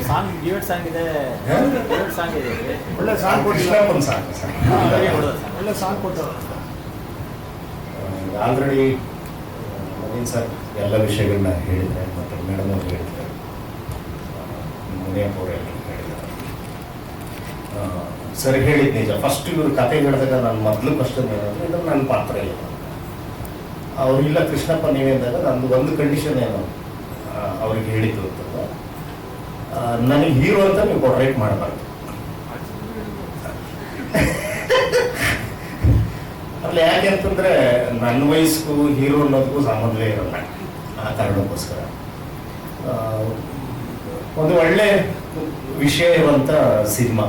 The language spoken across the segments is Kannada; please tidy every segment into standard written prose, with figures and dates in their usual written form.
ಸಾಂಗ್ ಡ್ಯೂಯೆಟ್ ಸಾಂಗ್ ಇದೆ, ಡ್ಯೂಯೆಟ್ ಸಾಂಗ್ ಇದೆ, ಒಳ್ಳೆ ಸಾಂಗ್ ಕೊಟ್ಟಿಲ್ಲ. ಒಂದು ಸಾಂಗ್ ಒಳ್ಳೆ ಸಾಂಗ್ ಕೊಟ್ಟರು. ಆಲ್ರೆಡಿ ನವೀನ್ ಸರ್ ಎಲ್ಲ ವಿಷಯಗಳನ್ನ ಹೇಳಿದ್ದಾರೆ, ಮತ್ತು ಮೇಡಮ್ ಅವರು ಹೇಳಿದ್ದಾರೆ, ಮುನಿಯಪ್ಪ ಅವರು ಎಲ್ಲ ಹೇಳಿದ್ದಾರೆ. ಸರ್ ಹೇಳಿದ್ ನಿಜ. ಫಸ್ಟ್ ಇವರು ಕತೆ ಹೇಳಿದಾಗ ನಾನು ಮೊದಲು ಕ್ವಶನ್ ಏನಂದ್ರೆ ಇದು ನನ್ನ ಪಾತ್ರ ಇಲ್ಲ, ಅವ್ರು ಇಲ್ಲ ಕೃಷ್ಣಪ್ಪ ನೀವೇ ಅಂದಾಗ ನಂದು ಒಂದು ಕಂಡೀಷನ್ ಏನು ಅವ್ರಿಗೆ ಹೇಳಿದ್ದು ಅಂತಂದ್ರೆ ನನಗೆ ಹೀರೋ ಅಂತ ನೀವು ಪೊರ್ಟ್ರೇಟ್ ಮಾಡಬಾರ್ದು. ಅಲ್ಲಿ ಯಾಕೆ ಅಂತಂದ್ರೆ ನನ್ನ ವಯಸ್ಸಿಗೂ ಹೀರೋ ಅನ್ನೋದಕ್ಕೂ ಸಂಬಂಧವೇ ಇರಲ್ಲ. ಆ ಕಾರಣಕ್ಕೋಸ್ಕರ ಒಂದು ಒಳ್ಳೆ ವಿಷಯ ಇರುವಂತ ಸಿನಿಮಾ.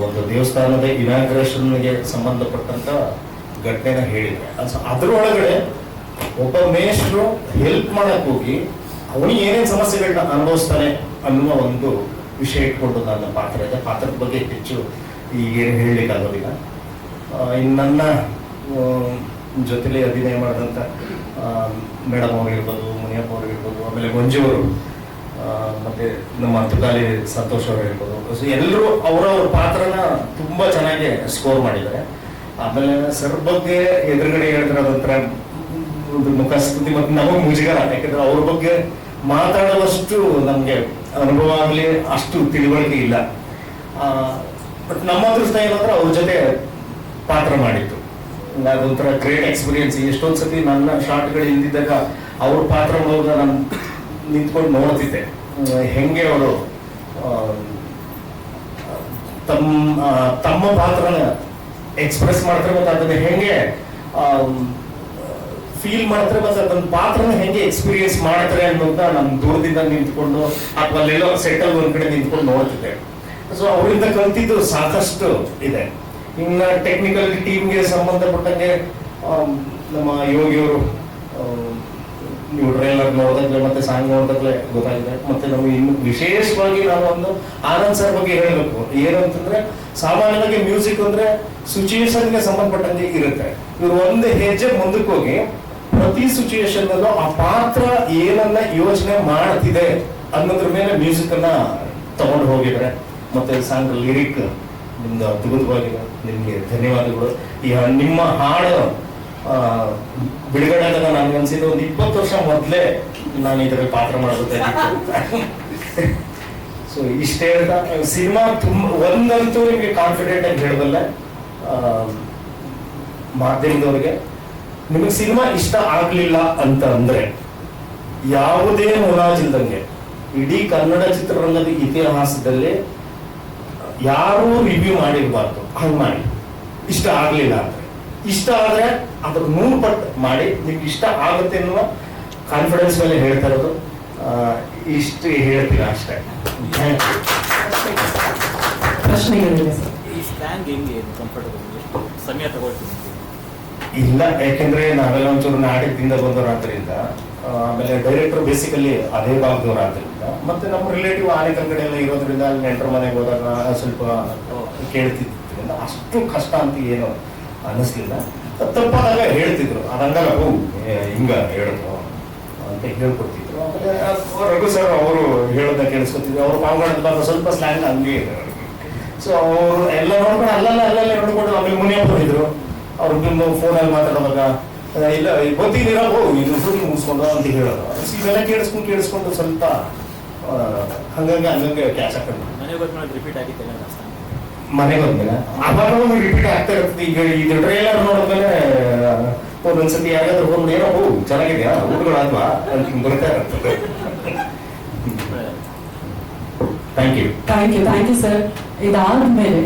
ಒಂದು ದೇವಸ್ಥಾನದ ಇನಾಗ್ರೇಷನ್ಗೆ ಸಂಬಂಧಪಟ್ಟಂತ ಘಟನೆನ ಹೇಳಿದ್ರೆ ಅದರೊಳಗಡೆ ಒಬ್ಬ ಮೇಷ್ಟ್ರು ಹೆಲ್ಪ್ ಮಾಡಕ್ ಹೋಗಿ ಅವನಿಗೆ ಏನೇನು ಸಮಸ್ಯೆಗಳನ್ನ ಅನುಭವಿಸ್ತಾನೆ ಅನ್ನುವ ಒಂದು ವಿಷಯ ಇಟ್ಕೊಂಡು ನನ್ನ ಪಾತ್ರ ಇದೆ. ಪಾತ್ರದ ಬಗ್ಗೆ ಹೆಚ್ಚು ಈಗೇನು ಹೇಳಲಿಕ್ಕಾಗೋದಿಲ್ಲ. ಇನ್ನು ನನ್ನ ಜೊತೆಲಿ ಅಭಿನಯ ಮಾಡಿದಂಥ ಮೇಡಮ್ ಅವ್ರಿರ್ಬೋದು, ಮುನಿಯಪ್ಪ ಅವ್ರಿರ್ಬೋದು, ಆಮೇಲೆ ಮಂಜು ಅವರು, ಮತ್ತೆ ನಮ್ಮ ತುಕಾಲಿ ಸಂತೋಷ್ ಅವರು ಹೇಳ್ಬೋದು, ಎಲ್ಲರೂ ಅವರವ್ರ ಪಾತ್ರನ ತುಂಬಾ ಚೆನ್ನಾಗಿ ಸ್ಕೋರ್ ಮಾಡಿದ್ದಾರೆ. ಆಮೇಲೆ ಸರ್ ಬಗ್ಗೆ ಎದುರುಗಡೆ ಹೇಳಿದ್ರೆ ಅದೊಂಥರ ಒಂದು ಮುಖಸ್ತುತಿ, ಮತ್ತು ನಮಗೆ ಮುಜುಗರ. ಯಾಕಂದ್ರೆ ಅವ್ರ ಬಗ್ಗೆ ಮಾತಾಡುವಷ್ಟು ನಮ್ಗೆ ಅನುಭವ ಆಗಲಿ, ಅಷ್ಟು ತಿಳುವಳಿಕೆ ಇಲ್ಲ. ಬಟ್ ನಮ್ಮ ಅದೃಷ್ಟ ಏನಂದ್ರೆ ಅವ್ರ ಜೊತೆ ಪಾತ್ರ ಮಾಡಿತ್ತು. ಅದೊಂಥರ ಗ್ರೇಟ್ ಎಕ್ಸ್ಪೀರಿಯನ್ಸ್. ಎಷ್ಟೊಂದು ಸತಿ ನನ್ನ ಶಾರ್ಟ್ಗಳು ಹಿಂದಿದ್ದಾಗ ಅವ್ರ ಪಾತ್ರ ಒಳಗೆ ನಾನು ನಿಂತ್ಕೊಂಡು ನೋಡ್ತಿದ್ದೆ ಹೆಂಗೆ ಅವರು ತಮ್ಮ ಪಾತ್ರನ ಎಕ್ಸ್ಪ್ರೆಸ್ ಮಾಡ್ತಾರೆ, ಮತ್ತು ಅದನ್ನ ಹೆಂಗೆ ಫೀಲ್ ಮಾಡ್ತಾರೆ, ಮತ್ತು ಅದನ್ನ ಪಾತ್ರನ ಹೆಂಗೆ ಎಕ್ಸ್ಪೀರಿಯನ್ಸ್ ಮಾಡ್ತಾರೆ ಅನ್ನೋದನ್ನ ನಾನು ದೂರದಿಂದ ನಿಂತ್ಕೊಂಡು ಅಥವಾ ಅಲ್ಲೆಲ್ಲೋ ಸೆಟಲ್ ಒಂದ್ ಕಡೆ ನಿಂತ್ಕೊಂಡು ನೋಡ್ತಿದ್ದೆ. ಸೊ ಅವರಿಂದ ಕಲ್ತಿದ್ದು ಸಾಕಷ್ಟು ಇದೆ. ಇನ್ನು ಟೆಕ್ನಿಕಲ್ ಟೀಮ್ಗೆ ಸಂಬಂಧಪಟ್ಟಂಗೆ ನಮ್ಮ ಯೋಗಿಯವರು ನೀವು ಟ್ರೈಲರ್ ನೋಡಿದಾಗಲೇ ಮತ್ತೆ ಸಾಂಗ್ ನೋಡಿದಾಗಲೇ ಗೊತ್ತಾಗಿದೆ. ಮತ್ತೆ ನಮಗೆ ಇನ್ನು ವಿಶೇಷವಾಗಿ ನಾವು ಒಂದು ಆನಂದ್ ಸರ್ ಬಗ್ಗೆ ಹೇಳಬೇಕು. ಏನಂತಂದ್ರೆ ಸಾಮಾನ್ಯವಾಗಿ ಮ್ಯೂಸಿಕ್ ಅಂದ್ರೆ ಸಿಚುಯೇಷನ್ಗೆ ಸಂಬಂಧಪಟ್ಟಂಗೆ ಇರುತ್ತೆ. ಇವರು ಒಂದು ಹೆಜ್ಜೆ ಮುಂದಕ್ಕೆ ಹೋಗಿ ಪ್ರತಿ ಸಿಚುಯೇಷನ್ ಅಲ್ಲೂ ಆ ಪಾತ್ರ ಏನನ್ನ ಯೋಚನೆ ಮಾಡ್ತಿದೆ ಅನ್ನೋದ್ರ ಮೇಲೆ ಮ್ಯೂಸಿಕ್ ಅನ್ನ ತಗೊಂಡು ಹೋಗಿದ್ದಾರೆ. ಮತ್ತೆ ಸಾಂಗ್ ಲಿರಿಕ್ ನಿಮ್ದು ಅದ್ಭುತವಾಗಿದೆ. ನಿಮ್ಗೆ ಧನ್ಯವಾದಗಳು. ಈ ನಿಮ್ಮ ಹಾಡು ಬಿಡುಗಡೆ ಆದಾಗ ನನ್ಗೆ ಅನ್ಸಿದ್ದು ಒಂದು 20 ವರ್ಷ ಮೊದಲೇ ನಾನು ಇದರಲ್ಲಿ ಪಾತ್ರ ಮಾಡಬೇಕಾಗಿತ್ತು. ಸೊ ಇಷ್ಟೇ ಅಂತ ಸಿನಿಮಾ ತುಂಬಾ ಒಂದಂತೂ ನಿಮಗೆ ಕಾನ್ಫಿಡೆಂಟ್ ಆಗಿ ಹೇಳಬಲ್ಲ, ಮಾಧ್ಯಮದವ್ರಿಗೆ ನಿಮಗೆ ಸಿನಿಮಾ ಇಷ್ಟ ಆಗ್ಲಿಲ್ಲ ಅಂತ ಅಂದ್ರೆ ಯಾವುದೇ ಮುಲಾಜಿಲ್ದಂಗೆ ಇಡೀ ಕನ್ನಡ ಚಿತ್ರರಂಗದ ಇತಿಹಾಸದಲ್ಲಿ ಯಾರೂ ರಿವ್ಯೂ ಮಾಡಿರಬಾರ್ದು. ಹಂಗ್ ಮಾಡಿ ಇಷ್ಟ ಆಗ್ಲಿಲ್ಲ ಅಂದ್ರೆ, ಇಷ್ಟ ಆದ್ರೆ ಅದ್ರ 100 ಪಟ್ಟು ಮಾಡಿ ನಿಮ್ಗೆ ಇಷ್ಟ ಆಗುತ್ತೆ ಅನ್ನುವ ಕಾನ್ಫಿಡೆನ್ಸ್ ಮೇಲೆ ಹೇಳ್ತಾ ಇರೋದು. ಇಷ್ಟು ಹೇಳ್ತೀರಾ ಅಷ್ಟೇ. ಸಮಯ ತಗೊಳ್ತೀನಿ ಇಲ್ಲ, ಯಾಕೆಂದ್ರೆ ನಾವೆಲ್ಲ ಒಂಚೂರು ನಾಟಕದಿಂದ ಬಂದವರಾದ್ರಿಂದ, ಆಮೇಲೆ ಡೈರೆಕ್ಟರ್ ಬೇಸಿಕಲಿ ಅದೇ ಭಾಗದವರಾದ್ರಿಂದ, ಮತ್ತೆ ನಮ್ಮ ರಿಲೇಟಿವ್ ಆನೇಕಲ್ ಕಡೆ ಎಲ್ಲ ಇರೋದ್ರಿಂದ ಅಲ್ಲಿ ನೆಂಟರ ಮನೆಗೆ ಹೋದಾಗ ಸ್ವಲ್ಪ ಕೇಳ್ತಿದ್ರಿಂದ ಅಷ್ಟು ಕಷ್ಟ ಅಂತ ಏನು ಅನ್ನಿಸ್ಲಿಲ್ಲ. ತಪ್ಪಾದಾಗ ಹೇಳ್ತಿದ್ರು, ಅದಂಗಲ್ಲ ಹೋ ಹಿಂಗ ಹೇಳಿದ್ರು ಅಂತ ಹೇಳ್ಕೊಡ್ತಿದ್ರು. ಆಮೇಲೆ ರಘು ಸರ್ ಅವರು ಹೇಳೋದ ಕೇಳಿಸ್ಕೊತಿದ್ರು. ಅವ್ರು ಪಾಲ್ಗೊಂಡ ಸ್ವಲ್ಪ ಸ್ಲ್ಯಾಂಗ್ ಹಂಗೆ ಇದೆ. ಸೊ ಅವರು ಎಲ್ಲ ನೋಡ್ಕೊಂಡು ಅಲ್ಲೆಲ್ಲ ನೋಡ್ಕೊಂಡು ಆಮೇಲೆ ಮುನಿಯಪ್ಪ ಇದ್ರು. ಅವ್ರಿಗಿಂದು ಫೋನಲ್ಲಿ ಮಾತಾಡುವಾಗ ಇಲ್ಲ ಗೊತ್ತಿದ್ದೀರಾ ಹೋ ಇದು ಶೂಟಿಂಗ್ ಮುಗಿಸ್ಕೊಂಡು ಅಂತ ಹೇಳೋದು. ಇವೆಲ್ಲ ಕೇಳಿಸ್ಕೊಂಡು ಸ್ವಲ್ಪ ಹಂಗಂಗೆ ಕ್ಯಾಚ್ ಹಾಕೊಂಡು ರಿಪೀಟ್ ಆಗಿತ್ತು ಮನೆಗೆ ಹೋದ್ಮೇಲೆ ಅವಾಗ ರಿಪೀಟ್ ಆಗ್ತಾ ಇರ್ತದೆ. ಈಗ ಇದು ಟ್ರೈಲರ್ ನೋಡಿದ್ಮೇಲೆ ಒಂದೊಂದ್ಸತಿ ಯಾರಾದ್ರೂ ಒಂದು ಏನೋ ಹೋ ಚೆನ್ನಾಗಿದೆಯಾ ಊರುಗಳಾದ್ವಾ ಅಂತ ಹಿಂಗೆ ಬರ್ತಾ ಇರ್ತದೆ. Thank you sir. ಇದಾದ್ಮೇಲೆ